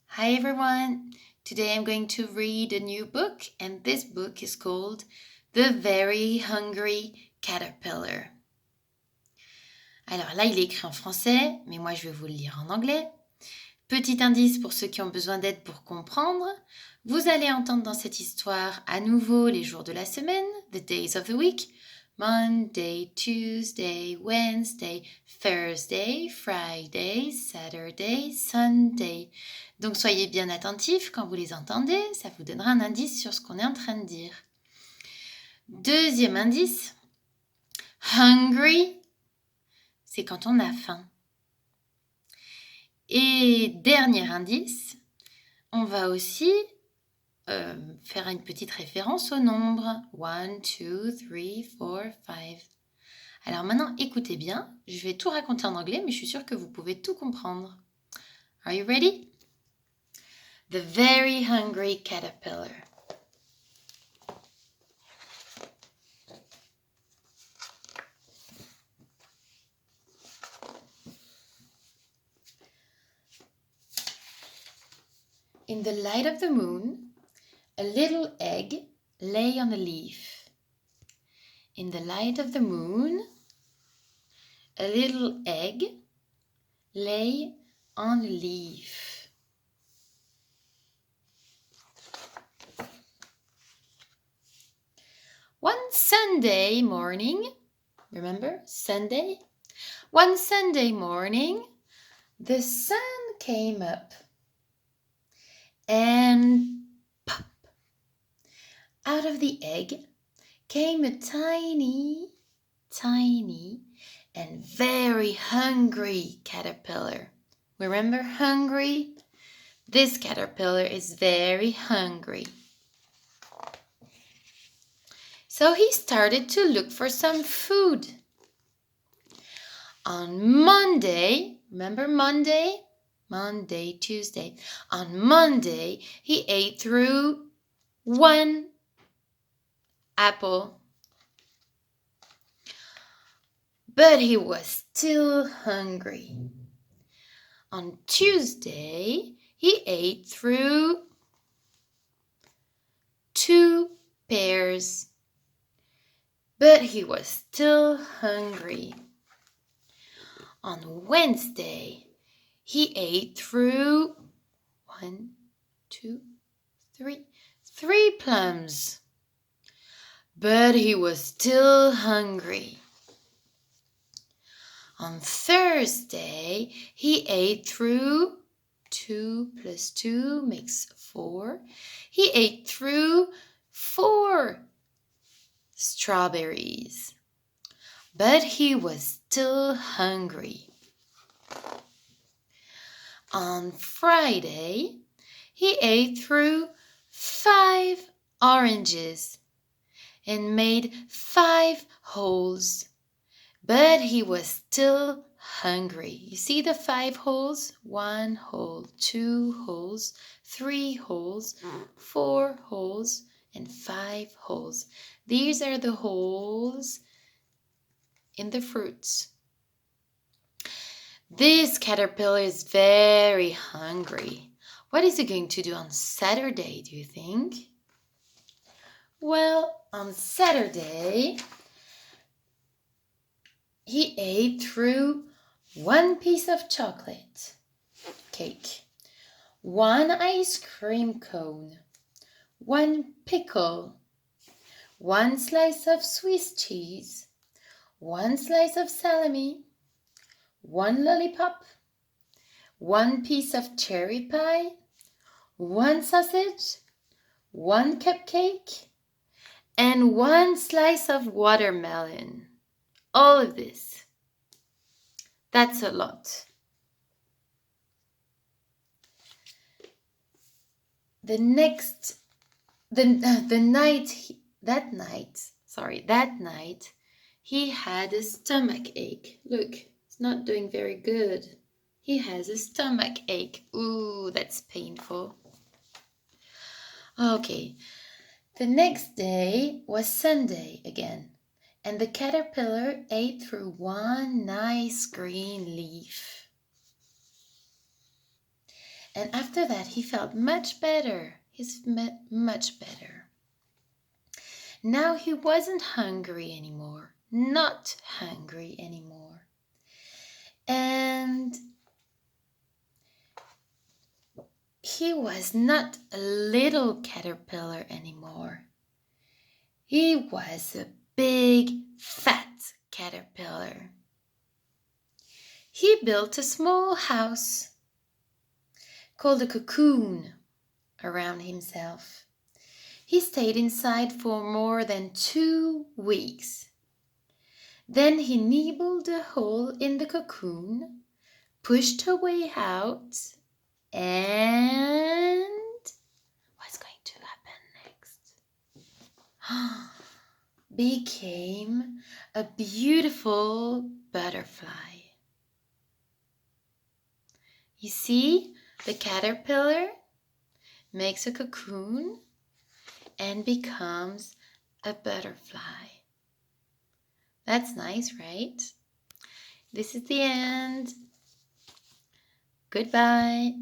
Hi everyone! Today I'm going to read a new book and this book is called The Very Hungry Caterpillar. Alors là, il est écrit en français, mais moi je vais vous le lire en anglais. Petit indice pour ceux qui ont besoin d'aide pour comprendre. Vous allez entendre dans cette histoire à nouveau les jours de la semaine, the days of the week. Monday, Tuesday, Wednesday, Thursday, Friday, Saturday, Sunday. Donc soyez bien attentifs quand vous les entendez, ça vous donnera un indice sur ce qu'on est en train de dire. Deuxième indice, hungry, c'est quand on a faim. Et dernier indice, on va aussi faire une petite référence au nombre. 1, 2, 3, 4, 5. Alors maintenant, écoutez bien. Je vais tout raconter en anglais, mais je suis sûre que vous pouvez tout comprendre. Are you ready? The Very Hungry Caterpillar. In the light of the moon, a little egg lay on a leaf. In the light of the moon, a little egg lay on a leaf. One Sunday morning, remember Sunday? One Sunday morning, the sun came up and pop, out of the egg came a tiny and very hungry caterpillar. Remember hungry? This caterpillar is very hungry. So he started to look for some food. On Monday, remember Monday? Monday, Tuesday. On Monday, he ate through one apple. But he was still hungry. On Tuesday, he ate through 2 pears. But he was still hungry. On Wednesday, he ate through 1, 2, 3 plums. But he was still hungry. On Thursday, he ate through 2 plus 2 makes 4. He ate through 4 strawberries. But he was still hungry. On Friday, he ate through 5 oranges and made 5 holes. But he was still hungry. You see the 5 holes? 1 hole, 2 holes, 3 holes, 4 holes, and 5 holes. These are the holes in the fruits. This caterpillar is very hungry. What is he going to do on Saturday, do you think? Well, on Saturday, he ate through 1 piece of chocolate cake, 1 ice cream cone, 1 pickle, 1 slice of Swiss cheese, 1 slice of salami, 1 lollipop, 1 piece of cherry pie, 1 sausage, 1 cupcake, and 1 slice of watermelon. All of this. That's a lot. That night, he had a stomach ache. Look, it's not doing very good. He has a stomach ache. Ooh, that's painful. Okay, the next day was Sunday again, and the caterpillar ate through 1 nice green leaf. And after that, he felt much better. Much better. Now he wasn't hungry anymore. Not hungry anymore. And he was not a little caterpillar anymore. He was a big, fat caterpillar. He built a small house called a cocoon around himself. He stayed inside for more than 2 weeks. Then he nibbled a hole in the cocoon, pushed a way out, and what's going to happen next? Became a beautiful butterfly. You see, the caterpillar makes a cocoon and becomes a butterfly. That's nice, right? This is the end. Goodbye.